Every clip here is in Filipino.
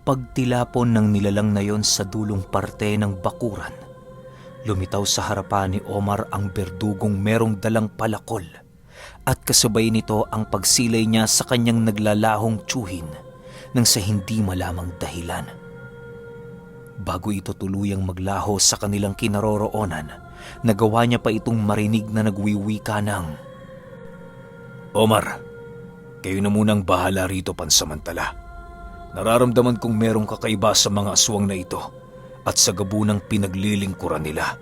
Pagtilapon ng nilalang na yon sa dulong parte ng bakuran, lumitaw sa harapan ni Omar ang berdugong merong dalang palakol at kasabay nito ang pagsilay niya sa kanyang naglalahong tsuhin nang sa hindi malamang dahilan. Bago ito tuluyang maglaho sa kanilang kinaroroonan, nagawa niya pa itong marinig na nagwiwika ng, "Omar, kayo na munang bahala rito pansamantala. Nararamdaman kong merong kakaiba sa mga aswang na ito at sa gabunang pinaglilingkuran nila.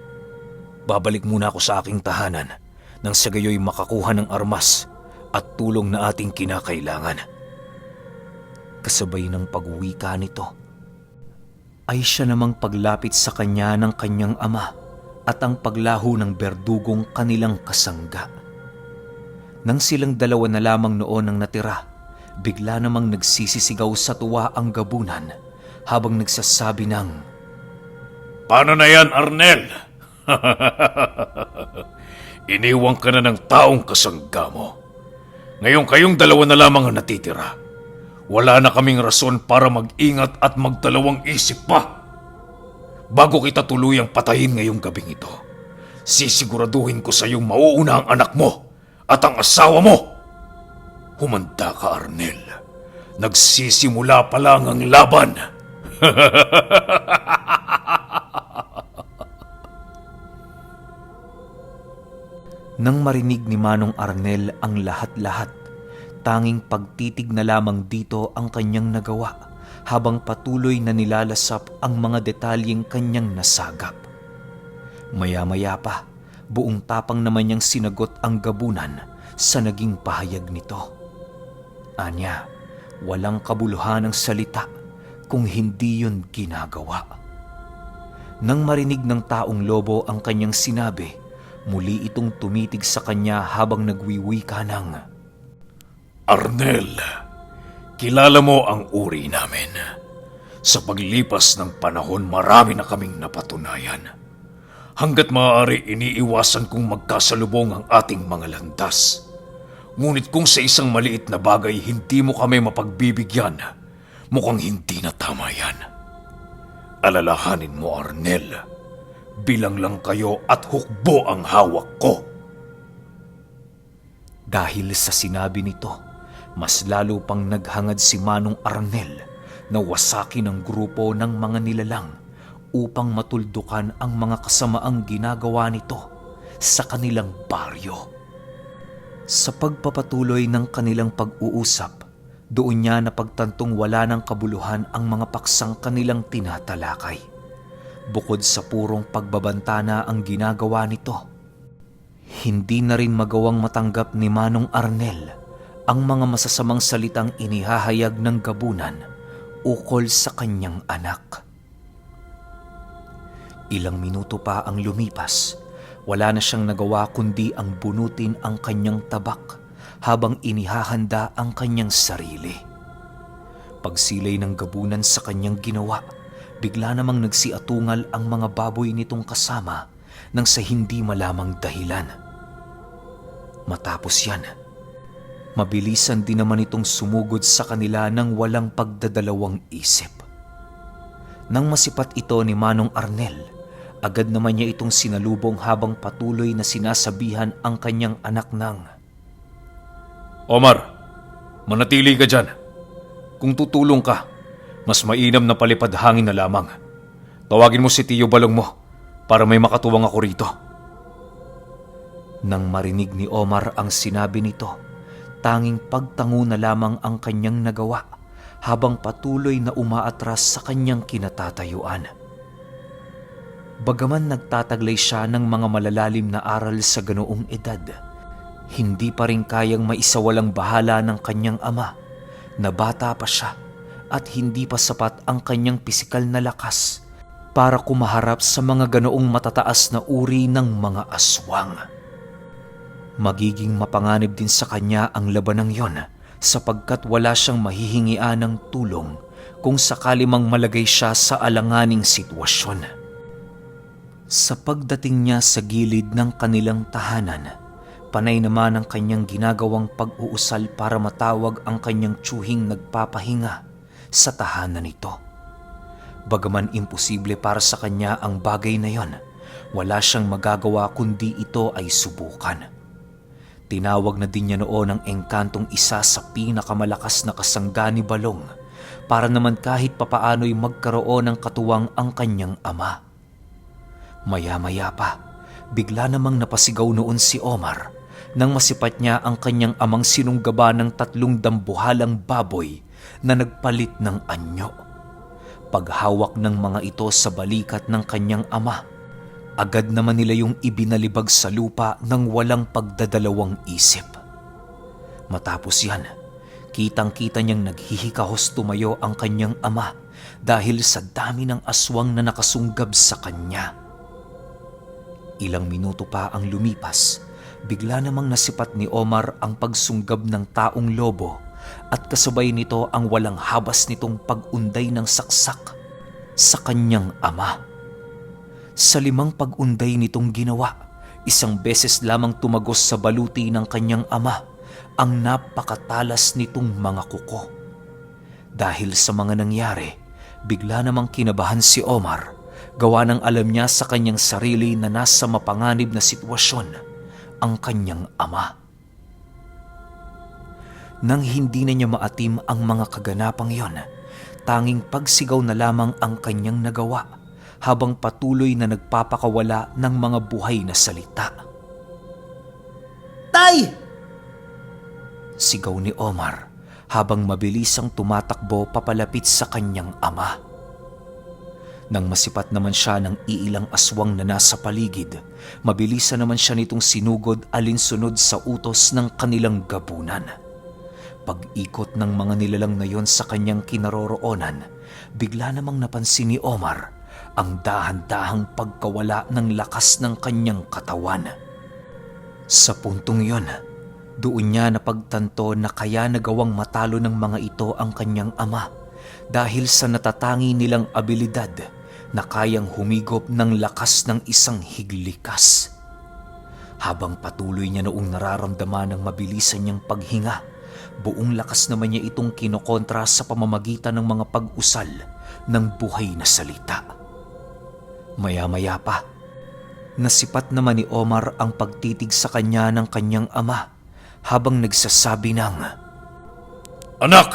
Babalik muna ako sa aking tahanan nang sa gayoy makakuha ng armas at tulong na ating kinakailangan." Kasabay ng pagwika nito, ay siya namang paglapit sa kanya ng kanyang ama at ang paglaho ng berdugong kanilang kasangga. Nang silang dalawa na lamang noon ang natira, bigla namang nagsisisigaw sa tuwa ang gabunan habang nagsasabi ng, "Paano na yan, Arnel? Iniwang ka na ng taong kasangga mo. Ngayon kayong dalawa na lamang ang natitira. Wala na kaming rason para mag-ingat at magdalawang isip pa. Bago kita tuluyang patayin ngayong gabing ito, sisiguraduhin ko sa iyong mauuna ang anak mo at ang asawa mo. Humanda ka, Arnel. Nagsisimula pa lang ang laban." Nang marinig ni Manong Arnel ang lahat-lahat, tanging pagtitig na lamang dito ang kanyang nagawa habang patuloy na nilalasap ang mga detalyeng kanyang nasagap. Maya-maya pa, buong tapang naman niyang sinagot ang gabunan sa naging pahayag nito. Anya, walang kabuluhan ng salita kung hindi yun ginagawa. Nang marinig ng taong lobo ang kanyang sinabi, muli itong tumitig sa kanya habang nagwiwika ng, "Arnel, kilala mo ang uri namin. Sa paglipas ng panahon, marami na kaming napatunayan. Hanggat maaari, iniiwasan kong magkasalubong ang ating mga landas. Ngunit kung sa isang maliit na bagay hindi mo kami mapagbibigyan, mukhang hindi na tama yan. Alalahanin mo, Arnel, bilang lang kayo at hukbo ang hawak ko." Dahil sa sinabi nito, mas lalo pang naghangad si Manong Arnel na wasakin ang grupo ng mga nilalang upang matuldukan ang mga kasamaang ginagawa nito sa kanilang baryo. Sa pagpapatuloy ng kanilang pag-uusap, doon niya napagtantong wala ng kabuluhan ang mga paksang kanilang tinatalakay. Bukod sa purong pagbabanta na ang ginagawa nito, hindi na rin magawang matanggap ni Manong Arnel ang mga masasamang salitang inihahayag ng gabunan ukol sa kanyang anak. Ilang minuto pa ang lumipas, wala na siyang nagawa kundi ang bunutin ang kanyang tabak habang inihahanda ang kanyang sarili. Pagsilay ng gabunan sa kanyang ginawa, bigla namang nagsiatungal ang mga baboy nitong kasama nang sa hindi malamang dahilan. Matapos yan, mabilisan din naman itong sumugod sa kanila ng walang pagdadalawang isip. Nang masipat ito ni Manong Arnel, agad naman niya itong sinalubong habang patuloy na sinasabihan ang kanyang anak ng, "Omar, manatili ka dyan. Kung tutulong ka, mas mainam na palipad hangin na lamang. Tawagin mo si Tiyo Balong mo para may makatuwang ako rito." Nang marinig ni Omar ang sinabi nito, tanging pagtango na lamang ang kanyang nagawa habang patuloy na umaatras sa kanyang kinatatayuan. Bagaman nagtataglay siya ng mga malalalim na aral sa ganoong edad, hindi pa rin kayang maisawalang bahala ng kanyang ama na bata pa siya at hindi pa sapat ang kanyang pisikal na lakas para kumaharap sa mga ganoong matataas na uri ng mga aswang. Magiging mapanganib din sa kanya ang labanang yon sapagkat wala siyang mahihingian ng tulong kung sakali mang malagay siya sa alanganing sitwasyon. Sa pagdating niya sa gilid ng kanilang tahanan, panay naman ang kanyang ginagawang pag-uusal para matawag ang kanyang tiyuhing nagpapahinga sa tahanan nito. Bagaman imposible para sa kanya ang bagay na yon, wala siyang magagawa kundi ito ay subukan. Tinawag na din niya noon ang engkantong isa sa pinakamalakas na kasangga ni Balong para naman kahit papaano'y magkaroon ng katuwang ang kanyang ama. Maya-maya pa, bigla namang napasigaw noon si Omar nang masipat niya ang kanyang amang sinunggaba ng 3 dambuhalang baboy na nagpalit ng anyo. Paghawak ng mga ito sa balikat ng kanyang ama, agad naman nila yung ibinalibag sa lupa ng walang pagdadalawang isip. Matapos yan, kitang-kita niyang naghihikahos tumayo ang kanyang ama dahil sa dami ng aswang na nakasunggab sa kanya. Ilang minuto pa ang lumipas, bigla namang nasipat ni Omar ang pagsunggab ng taong lobo at kasabay nito ang walang habas nitong pag-unday ng saksak sa kanyang ama. Sa 5 pag-unday nitong ginawa, 1 beses lamang tumagos sa baluti ng kanyang ama ang napakatalas nitong mga kuko. Dahil sa mga nangyari, bigla namang kinabahan si Omar, gawa ng alam niya sa kanyang sarili na nasa mapanganib na sitwasyon ang kanyang ama. Nang hindi na niya maatim ang mga kaganapang yon, tanging pagsigaw na lamang ang kanyang nagawa habang patuloy na nagpapakawala ng mga buhay na salita. Tay! Sigaw ni Omar habang mabilisang tumatakbo papalapit sa kanyang ama. Nang masipat naman siya ng iilang aswang na nasa paligid, mabilisan naman siya nitong sinugod alinsunod sa utos ng kanilang gabunan. Pag-ikot ng mga nilalang na yon sa kanyang kinaroroonan, bigla namang napansin ni Omar ang dahan-dahang pagkawala ng lakas ng kanyang katawan. Sa puntong yon, doon niya napagtanto na kaya nagawang matalo ng mga ito ang kanyang ama dahil sa natatangi nilang abilidad na kayang humigop ng lakas ng isang higlikas. Habang patuloy niya noong nararamdaman ng mabilisan niyang paghinga, buong lakas naman niya itong kinokontra sa pamamagitan ng mga pag-usal ng buhay na salita. Maya-maya pa, nasipat naman ni Omar ang pagtitig sa kanya ng kanyang ama habang nagsasabi ng, Anak,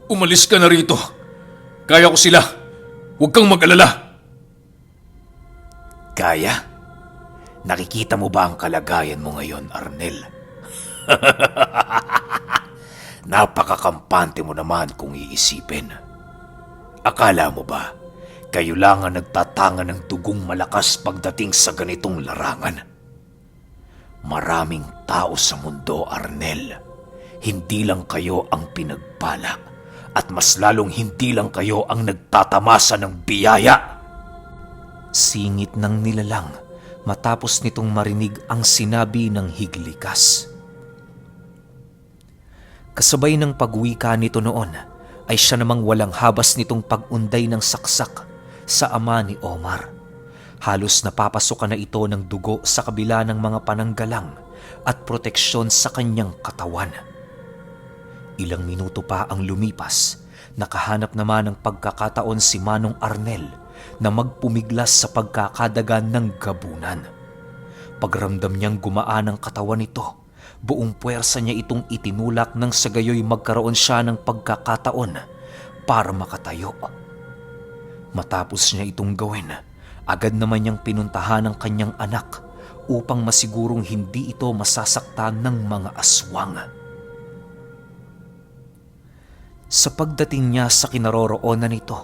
umalis ka na rito. Kaya ko sila. Huwag kang mag-alala. Kaya? Nakikita mo ba ang kalagayan mo ngayon, Arnel? Napakakampante mo naman kung iisipin. Akala mo ba, kayo lang ang nagtatanga ng dugong malakas pagdating sa ganitong larangan? Maraming tao sa mundo, Arnel. Hindi lang kayo ang pinagpala at mas lalong hindi lang kayo ang nagtatamasa ng biyaya. Singit ng nilalang matapos nitong marinig ang sinabi ng higlikas. Kasabay ng pagwika nito noon ay siya namang walang habas nitong pag-unday ng saksak sa ama ni Omar. Halos napapasokan na ito ng dugo sa kabila ng mga pananggalang at proteksyon sa kanyang katawan. Ilang minuto pa ang lumipas, nakahanap naman ng pagkakataon si Manong Arnel na magpumiglas sa pagkakadagan ng gabunan. Pagramdam niyang gumaan ang katawan nito, buong puwersa niya itong itinulak nang sa gayoy magkaroon siya ng pagkakataon para makatayo. Matapos niya itong gawin, agad naman niyang pinuntahan ang kanyang anak upang masigurong hindi ito masasaktan ng mga aswang. Sa pagdating niya sa kinaroroonan nito,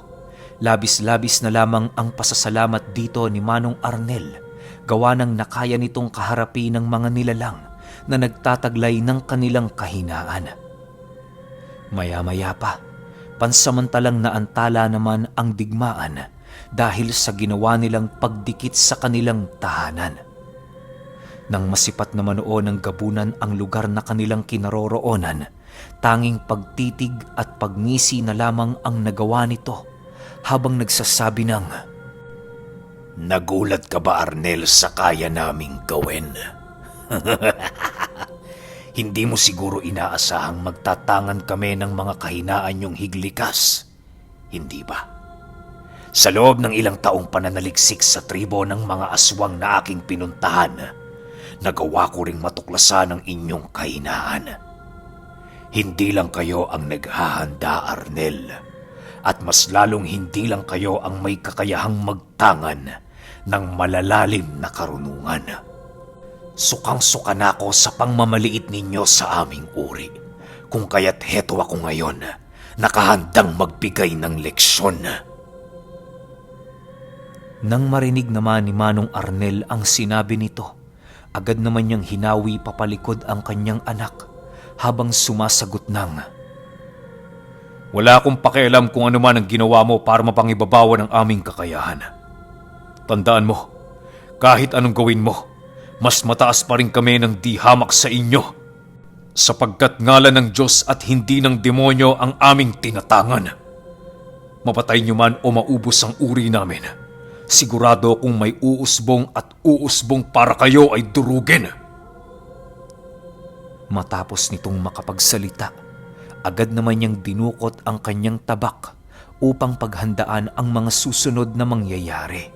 labis-labis na lamang ang pasasalamat dito ni Manong Arnel, gawa ng nakaya nitong kaharapin ng mga nilalang na nagtataglay ng kanilang kahinaan. Maya-maya pa, pansamantalang naantala naman ang digmaan dahil sa ginawa nilang pagdikit sa kanilang tahanan. Nang masipat naman noon ng gabunan ang lugar na kanilang kinaroroonan, tanging pagtitig at pagngisi na lamang ang nagawa nito habang nagsasabi ng, Nagulat ka ba, Arnel, sa kaya naming gawin? Hindi mo siguro inaasahang magtatangan kami ng mga kahinaan niyong higlikas, hindi ba? Sa loob ng ilang taong pananaliksik sa tribo ng mga aswang na aking pinuntahan, nagawa ko ring matuklasan ang inyong kahinaan. Hindi lang kayo ang naghahanda, Arnel, at mas lalong hindi lang kayo ang may kakayahang magtangan ng malalalim na karunungan. Sukang-suka na ako sa pangmamaliit ninyo sa aming uri, kung kaya't heto ako ngayon, nakahandang magbigay ng leksyon. Nang marinig naman ni Manong Arnel ang sinabi nito, agad naman niyang hinawi papalikod ang kanyang anak habang sumasagot ng, Wala akong pakialam kung ano man ang ginawa mo para mapangibabawan ang aming kakayahan. Tandaan mo, kahit anong gawin mo, mas mataas pa rin kami ng di hamak sa inyo. Sapagkat ngalan ng Diyos at hindi ng demonyo ang aming tinatangan. Mapatay niyo man o maubos ang uri namin, sigurado kung may uusbong at uusbong para kayo ay durugin. Matapos nitong makapagsalita, agad naman niyang dinukot ang kanyang tabak upang paghandaan ang mga susunod na mangyayari.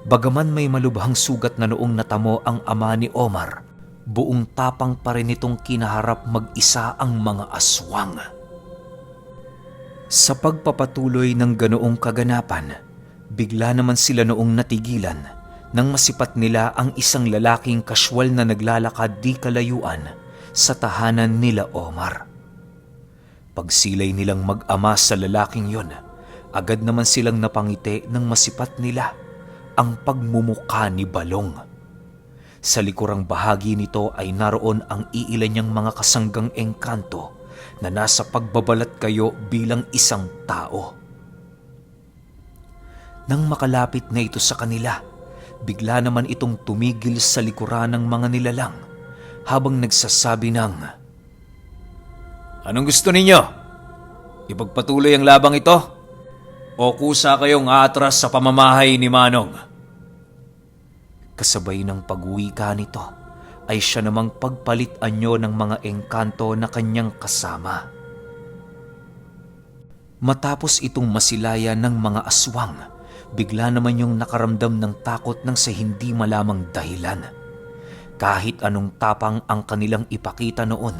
Bagaman may malubhang sugat na noong natamo ang ama ni Omar, buong tapang pa rin itong kinaharap mag-isa ang mga aswang. Sa pagpapatuloy ng ganoong kaganapan, bigla naman sila noong natigilan nang masipat nila ang isang lalaking kaswal na naglalakad di kalayuan sa tahanan nila Omar. Pagsilay nilang mag-ama sa lalaking yon, agad naman silang napangiti nang masipat nila ang pagmumukha ni Balong. Sa likurang bahagi nito ay naroon ang iilan niyang mga kasanggang engkanto na nasa pagbabalat kayo bilang isang tao. Nang makalapit na ito sa kanila, bigla naman itong tumigil sa likuran ng mga nilalang habang nagsasabi ng, Anong gusto ninyo? Ipagpatuloy ang labang ito? O kusa kayong aatras sa pamamahay ni Manong? Kasabay ng pag-uwi nito ay siya namang pagpalit anyo ng mga engkanto na kanyang kasama. Matapos itong masilayan ng mga aswang, bigla naman yung nakaramdam ng takot ng sa hindi malamang dahilan. Kahit anong tapang ang kanilang ipakita noon,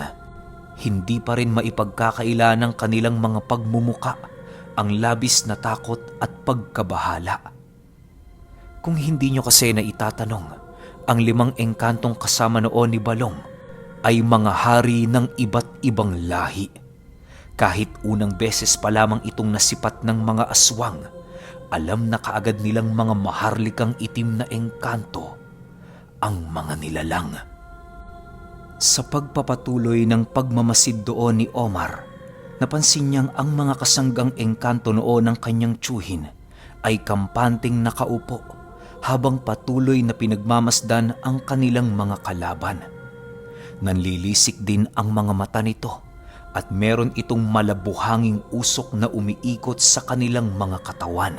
hindi pa rin maipagkakaila ng kanilang mga pagmumuka ang labis na takot at pagkabahala. Kung hindi nyo kasi na itatanong, ang 5 engkantong kasama noon ni Balong ay mga hari ng iba't ibang lahi. Kahit unang beses pa lamang itong nasipat ng mga aswang, alam na kaagad nilang mga maharlikang itim na engkanto ang mga nilalang. Sa pagpapatuloy ng pagmamasid doon ni Omar, napansin niyang ang mga kasanggang engkanto noon ng kanyang tiyuhin ay kampanting nakaupo habang patuloy na pinagmamasdan ang kanilang mga kalaban. Nanlilisik din ang mga mata nito at meron itong malabuhanging usok na umiikot sa kanilang mga katawan.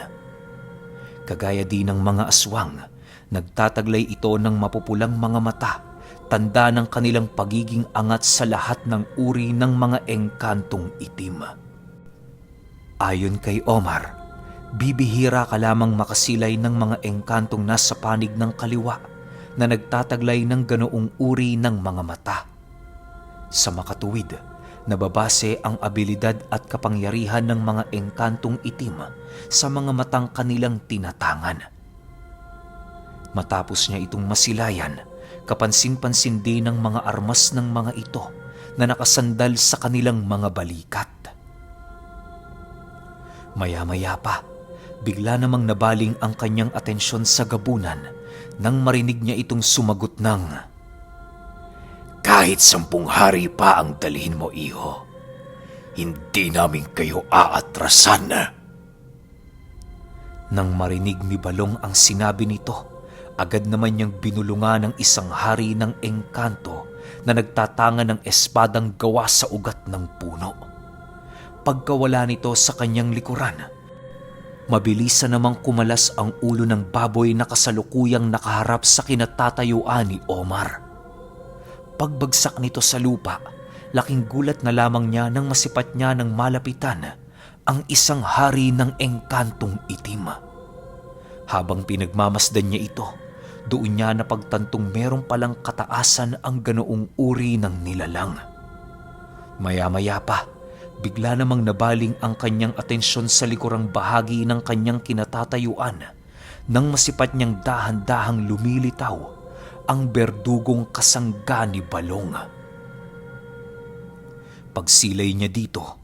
Kagaya din ng mga aswang, nagtataglay ito ng mapupulang mga mata, tanda ng kanilang pagiging angat sa lahat ng uri ng mga engkantong itim. Ayon kay Omar, bibihira ka lamang makasilay ng mga engkantong nasa panig ng kaliwa na nagtataglay ng ganoong uri ng mga mata. Sa makatuwid, nababase ang abilidad at kapangyarihan ng mga engkantong itim sa mga matang kanilang tinatangan. Matapos niya itong masilayan, kapansin-pansin din ng mga armas ng mga ito na nakasandal sa kanilang mga balikat. Maya-maya pa, bigla namang nabaling ang kanyang atensyon sa gabunan nang marinig niya itong sumagot ng, Kahit 10 hari pa ang dalhin mo, iho, hindi namin kayo aatrasan. Nang marinig ni Balong ang sinabi nito, agad naman niyang binulungan ng isang hari ng engkanto na nagtatanga ng espadang gawa sa ugat ng puno. Pagkawala nito sa kanyang likuran, mabilisan namang kumalas ang ulo ng baboy na kasalukuyang nakaharap sa kinatatayuan ni Omar. Pagbagsak nito sa lupa, laking gulat na lamang niya nang masipat niya ng malapitan ang isang hari ng engkantong itim. Habang pinagmamasdan niya ito, doon niya napagtantong merong palang kataasan ang ganoong uri ng nilalang. Maya-maya pa, bigla namang nabaling ang kanyang atensyon sa likurang bahagi ng kanyang kinatatayuan nang masipat niyang dahan-dahang lumilitaw ang berdugong kasangga ni Balong. Pagsilay niya dito,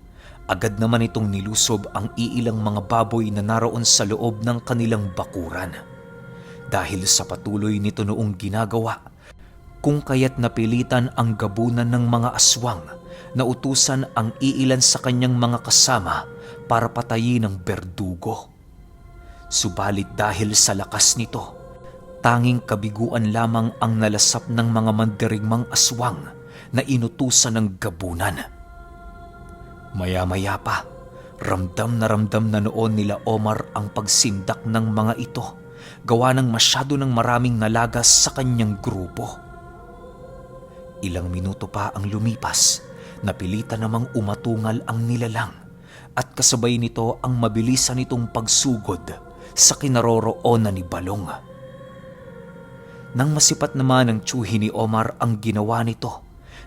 agad naman itong nilusob ang iilang mga baboy na naroon sa loob ng kanilang bakuran. Dahil sa patuloy nito noong ginagawa, kung kaya't napilitan ang gabunan ng mga aswang na utusan ang iilan sa kanyang mga kasama para patayin ang berdugo. Subalit dahil sa lakas nito, tanging kabiguan lamang ang nalasap ng mga mandirigmang aswang na inutusan ng gabunan. Maya-maya pa, ramdam na noon nila Omar ang pagsindak ng mga ito, gawa ng masyado ng maraming nalagas sa kanyang grupo. Ilang minuto pa ang lumipas, napilitan namang umatungal ang nilalang at kasabay nito ang mabilisan nitong pagsugod sa kinaroroonan ni Balong. Nang masipat naman ng tiyuhi ni Omar ang ginawa nito,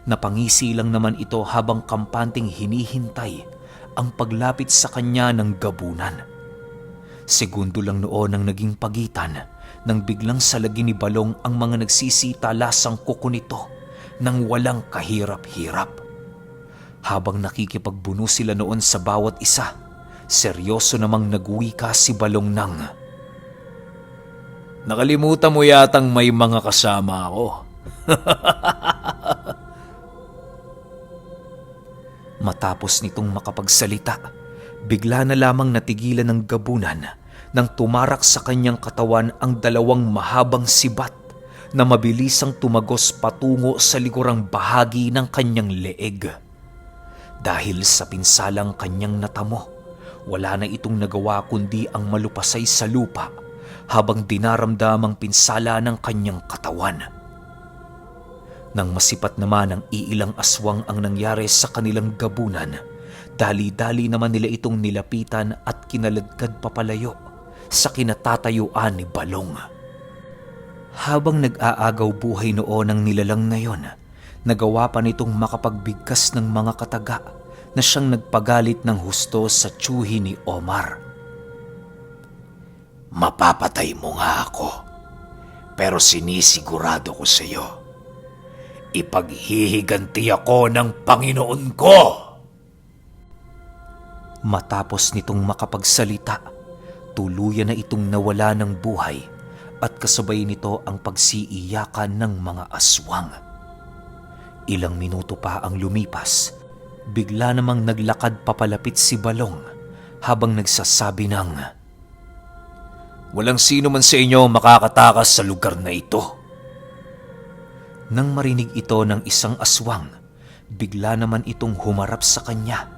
napangisi lang naman ito habang kampanting hinihintay ang paglapit sa kanya ng gabunan. Segundo lang noon ang naging pagitan nang biglang salagin ni Balong ang mga nagsisitalasang kuko nito nang walang kahirap-hirap. Habang nakikipagbuno sila noon sa bawat isa, seryoso namang nagwika si Balong ng, Nakalimutan mo yatang may mga kasama ako. Matapos nitong makapagsalita, bigla na lamang natigilan ng gabunan nang tumarak sa kanyang katawan ang dalawang mahabang sibat na mabilisang tumagos patungo sa likurang bahagi ng kanyang leeg. Dahil sa pinsalang kanyang natamo, wala na itong nagawa kundi ang malupasay sa lupa habang dinaramdamang pinsala ng kanyang katawan. Nang masipat naman ang iilang aswang ang nangyari sa kanilang gabunan, dali-dali naman nila itong nilapitan at kinaladkad papalayo sa kinatatayuan ni Balong. Habang nag-aagaw buhay noon ang nilalang na yon, nagawa pa nitong makapagbigkas ng mga kataga na siyang nagpagalit ng husto sa tiyuhi ni Omar. Mapapatay mo nga ako, pero sinisigurado ko sa iyo, ipaghihiganti ako ng Panginoon ko. Matapos nitong makapagsalita, tuluyan na itong nawala ng buhay at kasabay nito ang pagsiiyakan ng mga aswang. Ilang minuto pa ang lumipas, bigla namang naglakad papalapit si Balong habang nagsasabi ng, Walang sino man sa inyo makakatakas sa lugar na ito. Nang marinig ito ng isang aswang, bigla naman itong humarap sa kanya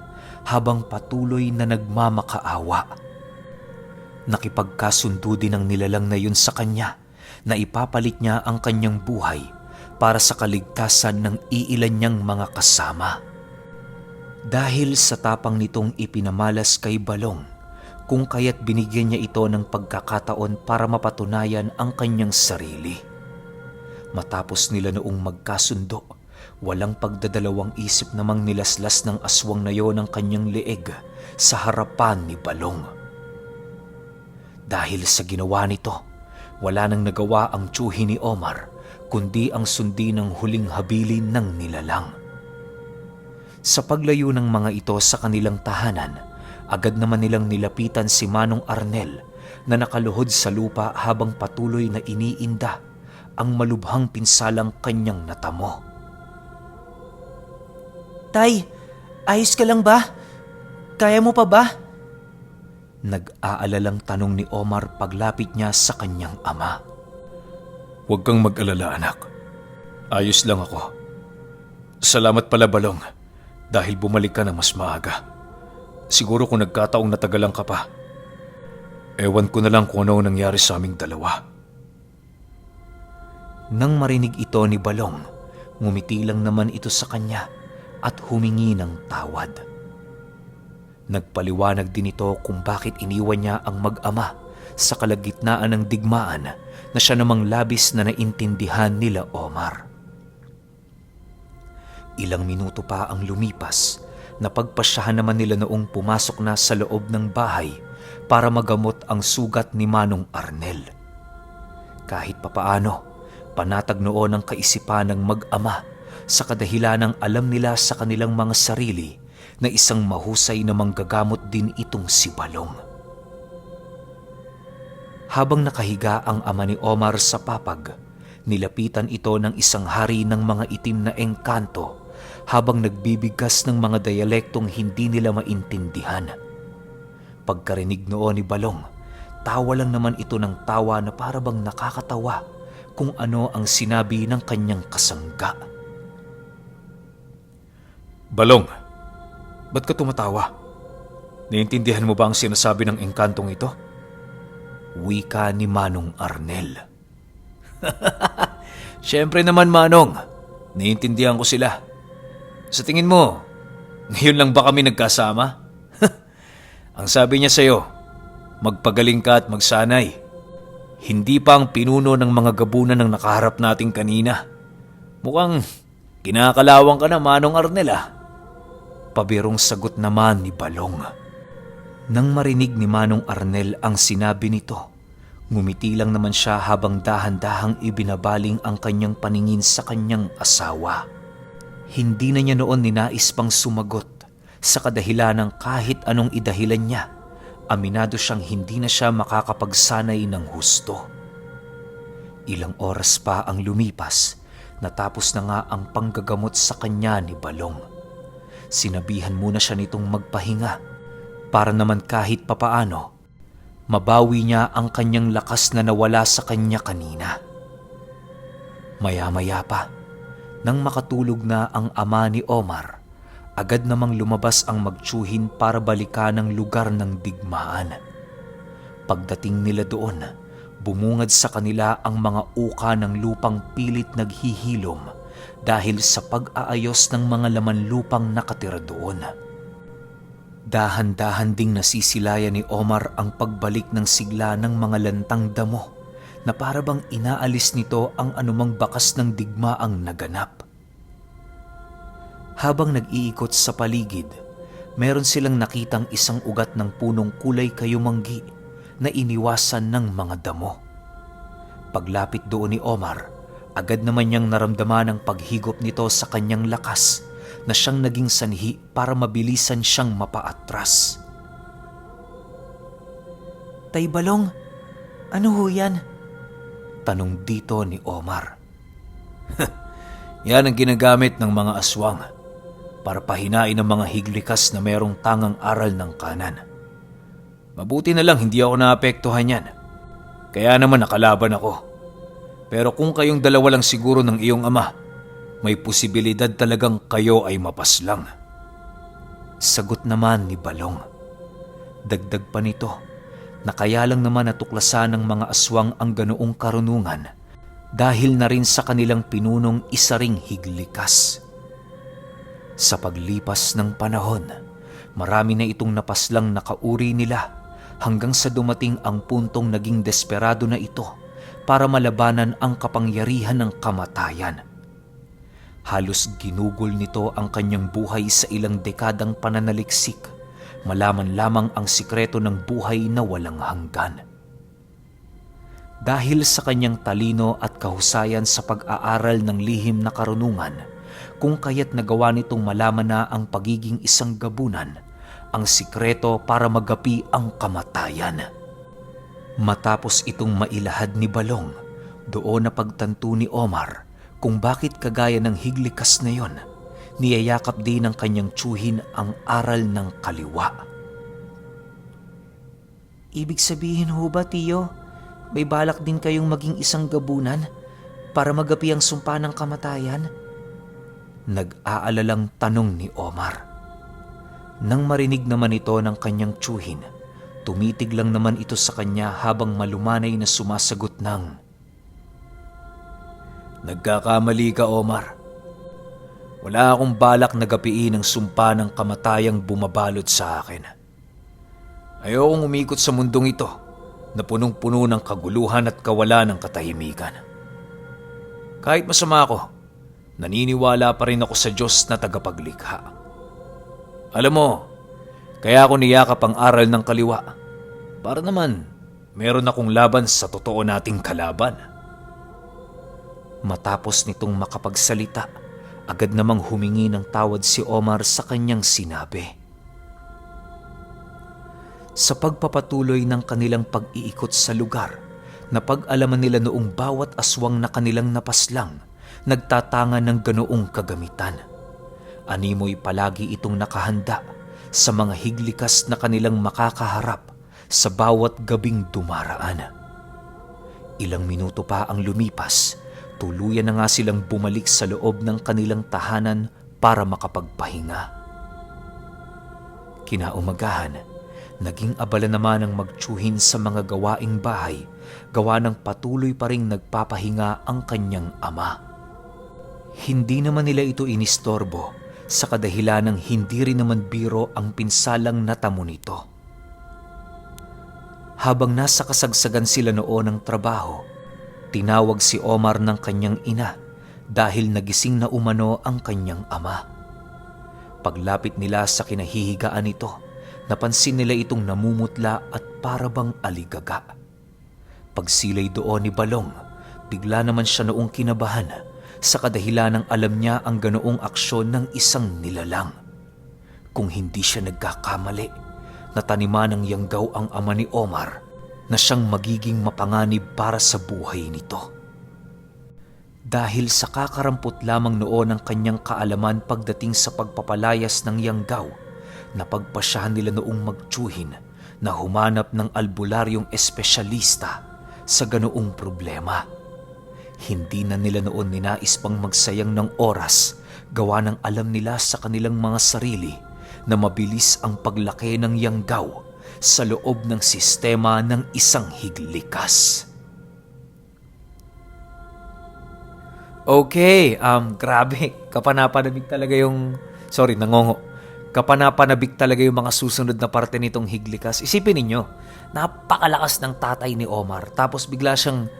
habang patuloy na nagmamakaawa. Nakipagkasundo din ang nilalang na yun sa kanya na ipapalit niya ang kanyang buhay para sa kaligtasan ng iilan niyang mga kasama. Dahil sa tapang nitong ipinamalas kay Balong, kung kaya't binigyan niya ito ng pagkakataon para mapatunayan ang kanyang sarili. Matapos nila noong magkasundo, walang pagdadalawang isip namang nilaslas ng aswang na yon ang kanyang leeg sa harapan ni Balong. Dahil sa ginawa nito, wala nang nagawa ang tiyuhi ni Omar kundi ang sundin ng huling habilin ng nilalang. Sa paglayo ng mga ito sa kanilang tahanan, agad naman nilang nilapitan si Manong Arnel na nakaluhod sa lupa habang patuloy na iniinda ang malubhang pinsalang kanyang natamo. Tay, ayos ka lang ba? Kaya mo pa ba? Nag-aalalang tanong ni Omar paglapit niya sa kanyang ama. Huwag kang mag-alala, anak. Ayos lang ako. Salamat pala, Balong, dahil bumalik ka na mas maaga. Siguro kung nagkataong natagalan ka pa, ewan ko na lang kung ano nangyari sa aming dalawa. Nang marinig ito ni Balong, ngumiti lang naman ito sa kanya at humingi ng tawad. Nagpaliwanag din ito kung bakit iniwan niya ang mag-ama sa kalagitnaan ng digmaan na siya namang labis na naintindihan nila Omar. Ilang minuto pa ang lumipas, napagpasyahan naman nila noong pumasok na sa loob ng bahay para magamot ang sugat ni Manong Arnel. Kahit papaano, panatag noon ang kaisipan ng mag-ama sa kadahilanang alam nila sa kanilang mga sarili na isang mahusay na manggagamot din itong si Balong. Habang nakahiga ang ama ni Omar sa papag, nilapitan ito ng isang hari ng mga itim na engkanto habang nagbibigkas ng mga dialektong hindi nila maintindihan. Pagkarinig noon ni Balong, tawa lang naman ito ng tawa na parabang nakakatawa kung ano ang sinabi ng kanyang kasangga. Balong, ba't ka tumatawa? Naiintindihan mo ba ang sinasabi ng engkantong ito? Wika ni Manong Arnel. Siyempre naman, Manong. Naiintindihan ko sila. Sa tingin mo, ngayon lang ba kami nagkasama? Ang sabi niya sa'yo, magpagaling ka at magsanay. Hindi pa ang pinuno ng mga gabunan ng nakaharap natin kanina. Mukhang kinakalawang ka na, Manong Arnel ah. Pabirong sagot naman ni Balong. Nang marinig ni Manong Arnel ang sinabi nito, ngumiti lang naman siya habang dahan-dahang ibinabaling ang kanyang paningin sa kanyang asawa. Hindi na niya noon ninais pang sumagot sa kadahilanang kahit anong idahilan niya, aminado siyang hindi na siya makakapagsanay ng husto. Ilang oras pa ang lumipas, natapos na nga ang panggagamot sa kanya ni Balong. Sinabihan muna siya nitong magpahinga para naman kahit papaano mabawi niya ang kanyang lakas na nawala sa kanya kanina. Maya-maya pa, nang makatulog na ang ama ni Omar, agad namang lumabas ang magtsuhin para balikan ang lugar ng digmaan. Pagdating nila doon, bumungad sa kanila ang mga uka ng lupang pilit naghihilom dahil sa pag-aayos ng mga laman lupang nakatira doon. Dahan-dahan ding nasisilayan ni Omar ang pagbalik ng sigla ng mga lantang damo na parabang inaalis nito ang anumang bakas ng digmaang naganap. Habang nag-iikot sa paligid, meron silang nakitang isang ugat ng punong kulay kayumanggi na iniwasan ng mga damo. Paglapit doon ni Omar, agad naman niyang naramdaman ang paghigop nito sa kanyang lakas na siyang naging sanhi para mabilisan siyang mapaatras. Tay Balong, ano ho yan? Tanong dito ni Omar. Yan ang ginagamit ng mga aswang para pahinain ang mga higlikas na merong tangang aral ng kanan. Mabuti na lang hindi ako naapektuhan yan. Kaya naman nakalaban ako. Pero kung kayong dalawa lang siguro ng iyong ama, may posibilidad talagang kayo ay mapaslang. Sagot naman ni Balong. Dagdag pa nito na kaya lang naman natuklasan ng mga aswang ang ganoong karunungan dahil na rin sa kanilang pinunong isa ring higlikas. Sa paglipas ng panahon, marami na itong napaslang nakauri nila hanggang sa dumating ang puntong naging desperado na ito para malabanan ang kapangyarihan ng kamatayan. Halos ginugol nito ang kanyang buhay sa ilang dekadang pananaliksik, malaman lamang ang sikreto ng buhay na walang hanggan. Dahil sa kanyang talino at kahusayan sa pag-aaral ng lihim na karunungan, kung kaya't nagawa nitong malaman na ang pagiging isang gabunan, ang sikreto para magapi ang kamatayan. Matapos itong mailahad ni Balong, doon na pagtanto ni Omar kung bakit kagaya ng higlikas na yon, niyayakap din ng kanyang tsuhin ang aral ng kaliwa. Ibig sabihin ho ba, Tiyo, may balak din kayong maging isang gabunan para magapi ang sumpa ng kamatayan? Nag-aalalang tanong ni Omar. Nang marinig naman ito ng kanyang tsuhin, tumitig lang naman ito sa kanya habang malumanay na sumasagot ng, Nagkakamali ka, Omar. Wala akong balak na gapiin ang sumpa ng kamatayang bumabalot sa akin. Ayokong umikot sa mundong ito na punong-puno ng kaguluhan at kawalan ng katahimikan. Kahit masama ako, naniniwala pa rin ako sa Diyos na tagapaglikha. Alam mo, kaya ako niyakap ang aral ng kaliwa para naman meron akong laban sa totoo nating kalaban. Matapos nitong makapagsalita, agad namang humingi ng tawad si Omar sa kanyang sinabi. Sa pagpapatuloy ng kanilang pag-iikot sa lugar, napag-alaman nila noong bawat aswang na kanilang napaslang, nagtatanga ng ganoong kagamitan. Animoy palagi itong nakahanda sa mga higlikas na kanilang makakaharap sa bawat gabing dumaraan. Ilang minuto pa ang lumipas, tuluyan na nga silang bumalik sa loob ng kanilang tahanan para makapagpahinga. Kinaumagahan, naging abala naman ang magtsuhin sa mga gawaing bahay, gawa ng patuloy pa ring nagpapahinga ang kanyang ama. Hindi naman nila ito inistorbo sa kadahilan ng hindi rin naman biro ang pinsalang natamo nito. Habang nasa kasagsagan sila noon ng trabaho, tinawag si Omar ng kanyang ina dahil nagising na umano ang kanyang ama. Paglapit nila sa kinahihigaan nito, napansin nila itong namumutla at parabang aligaga. Pagsilay doon ni Balong, bigla naman siya noong kinabahan sa kadahilan ng alam niya ang ganoong aksyon ng isang nilalang. Kung hindi siya nagkakamali, nataniman ng yanggaw ang ama ni Omar na siyang magiging mapanganib para sa buhay nito. Dahil sa kakarampot lamang noon ng kanyang kaalaman pagdating sa pagpapalayas ng yanggaw, napagpasyahan nila noong magtsuhin na humanap ng albularyong espesyalista sa ganoong problema. Hindi na nila noon ninais pang magsayang ng oras, gawa ng alam nila sa kanilang mga sarili na mabilis ang paglaki ng yanggaw sa loob ng sistema ng isang higlikas. Okay, grabe. Kapanapanabik talaga yung... Kapanapanabik talaga yung mga susunod na parte nitong higlikas. Isipin ninyo, napakalakas ng tatay ni Omar, tapos bigla siyang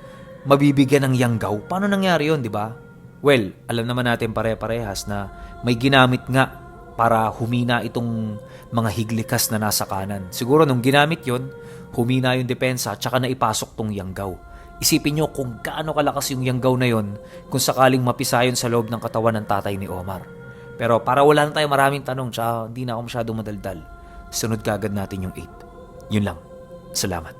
mabibigyan ng yanggaw. Paano nangyari yun, di ba? Well, alam naman natin pare-parehas na may ginamit nga para humina itong mga higlikas na nasa kanan. Siguro nung ginamit yun, humina yung depensa at saka naipasok tong yanggaw. Isipin nyo kung gaano kalakas yung yanggaw na yun kung sakaling mapisayon sa loob ng katawan ng tatay ni Omar. Pero para wala na tayo maraming tanong tsaka hindi na ako masyadong madaldal, sunod kagad natin yung 8. Yun lang. Salamat.